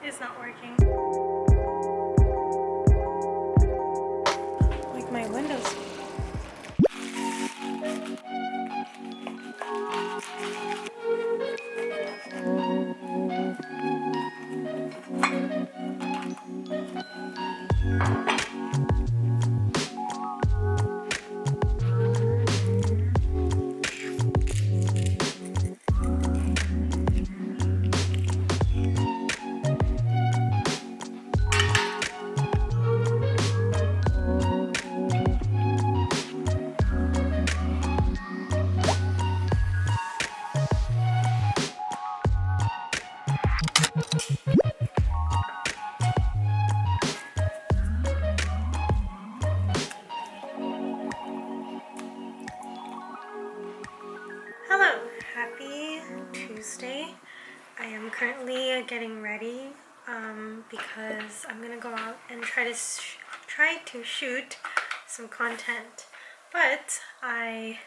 is not working. Like my windows. Hello, happy Tuesday. I am currently getting ready because I'm gonna go out and try to shoot some content. But I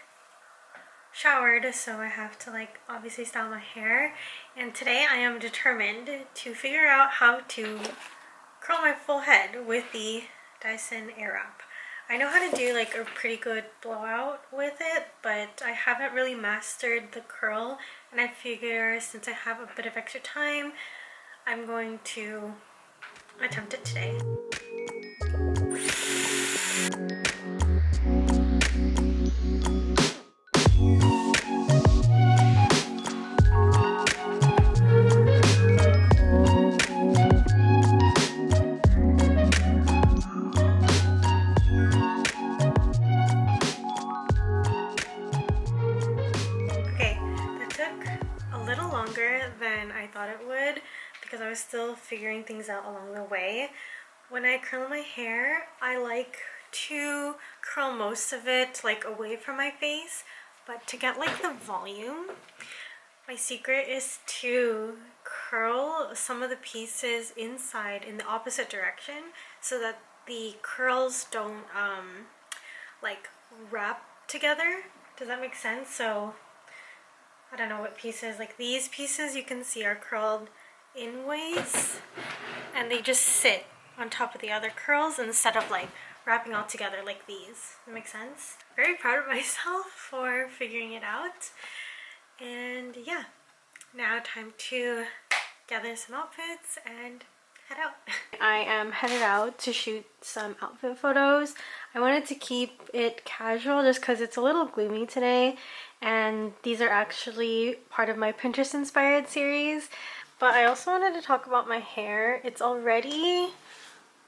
showered, so I have to obviously style my hair. And today I am determined to figure out how to curl my full head with the Dyson Airwrap. I know how to do a pretty good blowout with it, but I haven't really mastered the curl, and I figure since I have a bit of extra time, I'm going to attempt it today. Than I thought it would because I was still figuring things out along the way. When I curl my hair, I like to curl most of it away from my face, but to get the volume, my secret is to curl some of the pieces inside in the opposite direction so that the curls don't wrap together. Does that make sense? So I don't know what pieces, these pieces you can see are curled in ways and they just sit on top of the other curls instead of wrapping all together like these. That makes sense? Very proud of myself for figuring it out. And yeah, now time to gather some outfits and head out. I am headed out to shoot some outfit photos. I wanted to keep it casual just because it's a little gloomy today, and these are actually part of my Pinterest inspired series. But I also wanted to talk about my hair. It's already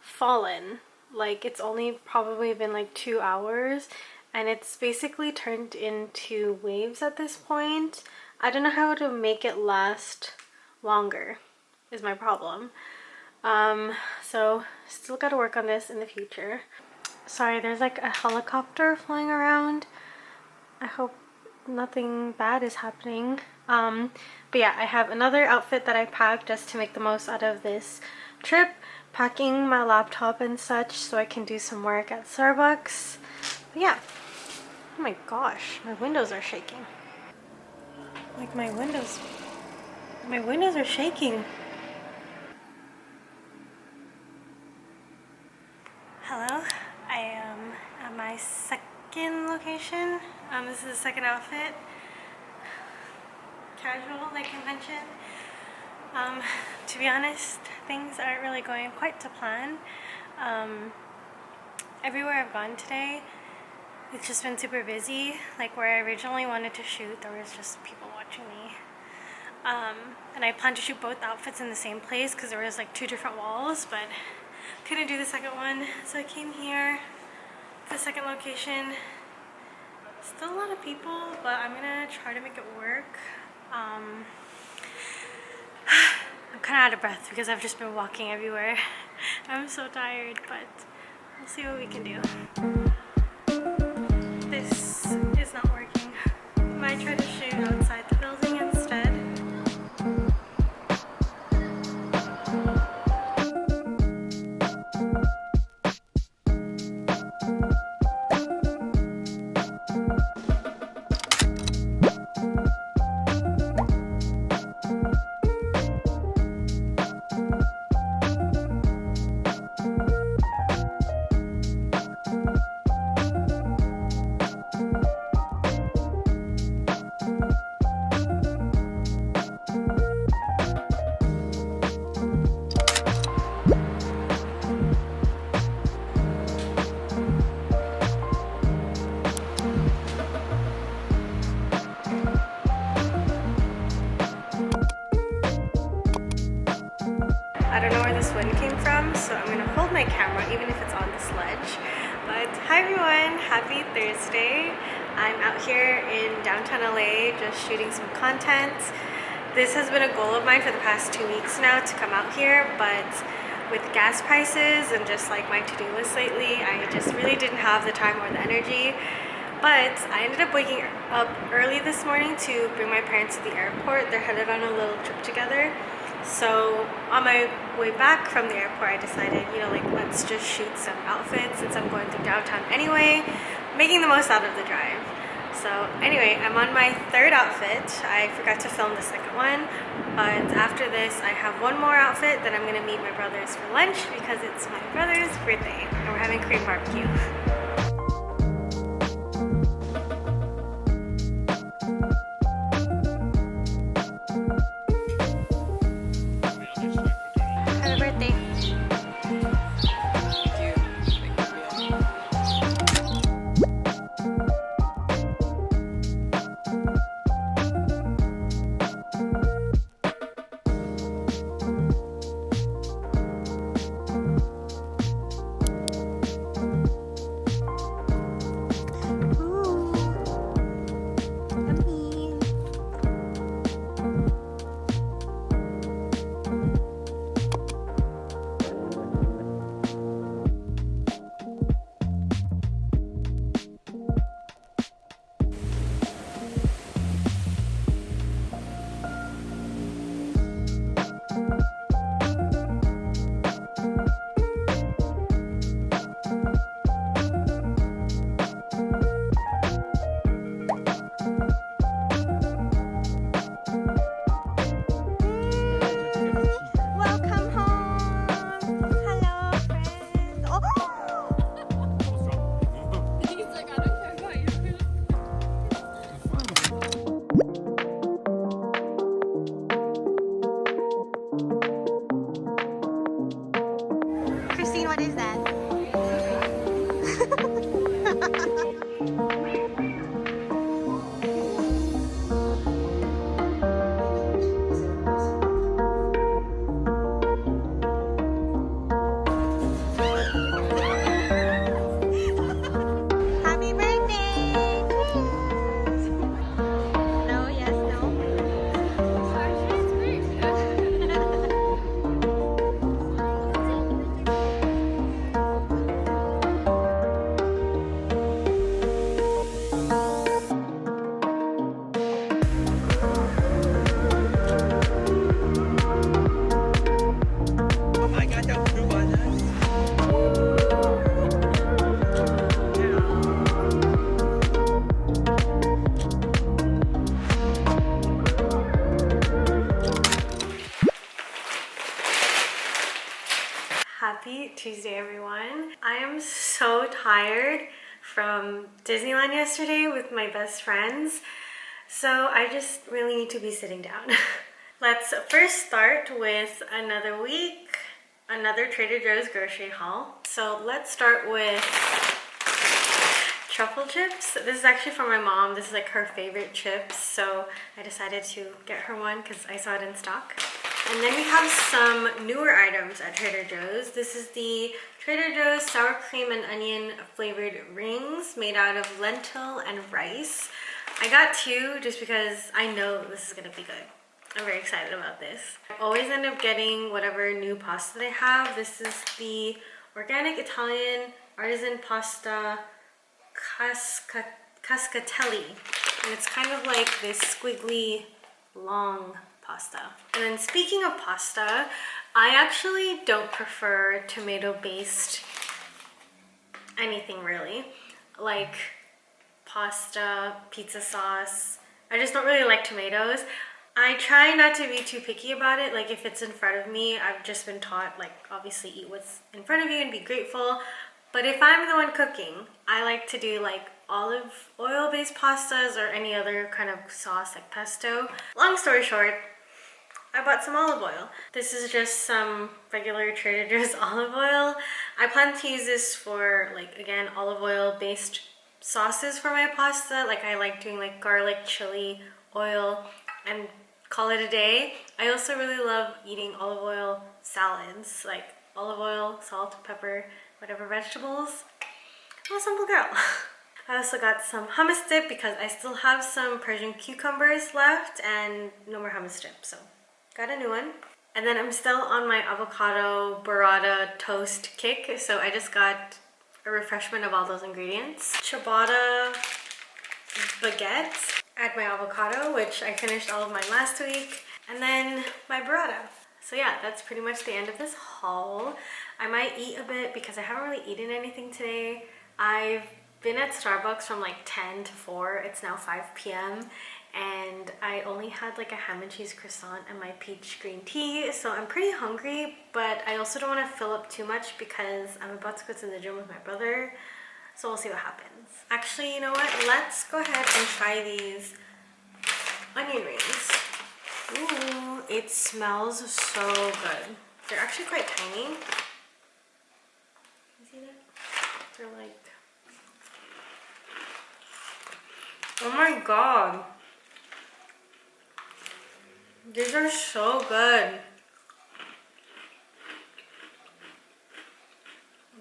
fallen. It's only probably been 2 hours, and it's basically turned into waves at this point. I don't know how to make it last longer is my problem. So still gotta work on this in the future. Sorry, there's a helicopter flying around. I hope nothing bad is happening. But yeah, I have another outfit that I packed just to make the most out of this trip, packing my laptop and such so I can do some work at Starbucks. But yeah, oh my gosh, my windows are shaking. My windows are shaking. Hello, I am at my second location. This is the second outfit. Casual, like convention. To be honest, things aren't really going quite to plan. Everywhere I've gone today, it's just been super busy. Where I originally wanted to shoot, there was just people watching me. And I planned to shoot both outfits in the same place because there was 2 different walls, but couldn't do the second one, so I came here to the second location. Still a lot of people, but I'm gonna try to make it work. I'm kind of out of breath because I've just been walking everywhere. I'm so tired, but we'll see what we can do. This is not working. I might try to shoot outside the building instead. I don't know where this wind came from, so I'm gonna hold my camera even if it's on the sledge. But hi everyone, happy Thursday. I'm out here in downtown LA just shooting some content. This has been a goal of mine for the past 2 weeks now to come out here, but with gas prices and just like my to-do list lately, I just really didn't have the time or the energy. But I ended up waking up early this morning to bring my parents to the airport. They're headed on a little trip together. So on my way back from the airport, I decided, like let's just shoot some outfits since I'm going through downtown anyway, making the most out of the drive. So anyway, I'm on my third outfit. I forgot to film the second one, but after this I have one more outfit. Then I'm gonna meet my brothers for lunch because it's my brother's birthday and we're having Korean barbecue. Happy birthday. What is that? Happy birthday! No, yes, no. Happy Tuesday, everyone. I am so tired from Disneyland yesterday with my best friends, so I just really need to be sitting down. Let's first start with another week, another Trader Joe's grocery haul. So let's start with truffle chips. This is actually for my mom. This is like her favorite chips, so I decided to get her one because I saw it in stock. And then we have some newer items at Trader Joe's. This is the Trader Joe's sour cream and onion flavored rings made out of lentil and rice. I got two just because I know this is gonna be good. I'm very excited about this. I always end up getting whatever new pasta they have. This is the organic Italian artisan pasta cascatelli. And it's kind of like this squiggly long pasta. And then speaking of pasta, I actually don't prefer tomato-based anything really. Like pasta, pizza sauce. I just don't really like tomatoes. I try not to be too picky about it. Like if it's in front of me, I've just been taught like obviously eat what's in front of you and be grateful. But if I'm the one cooking, I like to do like olive oil based pastas or any other kind of sauce like pesto. Long story short, I bought some olive oil. This is just some regular Trader Joe's olive oil. I plan to use this for like, again, olive oil based sauces for my pasta. Like I like doing like garlic, chili, oil, and call it a day. I also really love eating olive oil salads, like olive oil, salt, pepper, whatever vegetables. I'm a simple girl. I also got some hummus dip because I still have some Persian cucumbers left and no more hummus dip, so got a new one. And then I'm still on my avocado burrata toast kick, so I just got a refreshment of all those ingredients. Ciabatta baguette, add my avocado, which I finished all of mine last week, and then my burrata. So yeah, that's pretty much the end of this haul. I might eat a bit because I haven't really eaten anything today. I've been at Starbucks from like 10 to 4. It's now 5 p.m. and I only had like a ham and cheese croissant and my peach green tea, so I'm pretty hungry, but I also don't want to fill up too much because I'm about to go to the gym with my brother, so we'll see what happens. Actually, you know what? Let's go ahead and try these onion rings. Ooh, it smells so good. They're actually quite tiny. You see that? They're like... Oh my god. These are so good.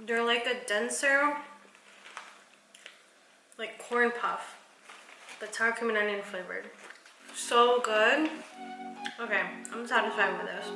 They're like a denser, like corn puff, but sour cream and onion flavored. So good. Okay, I'm satisfied with this.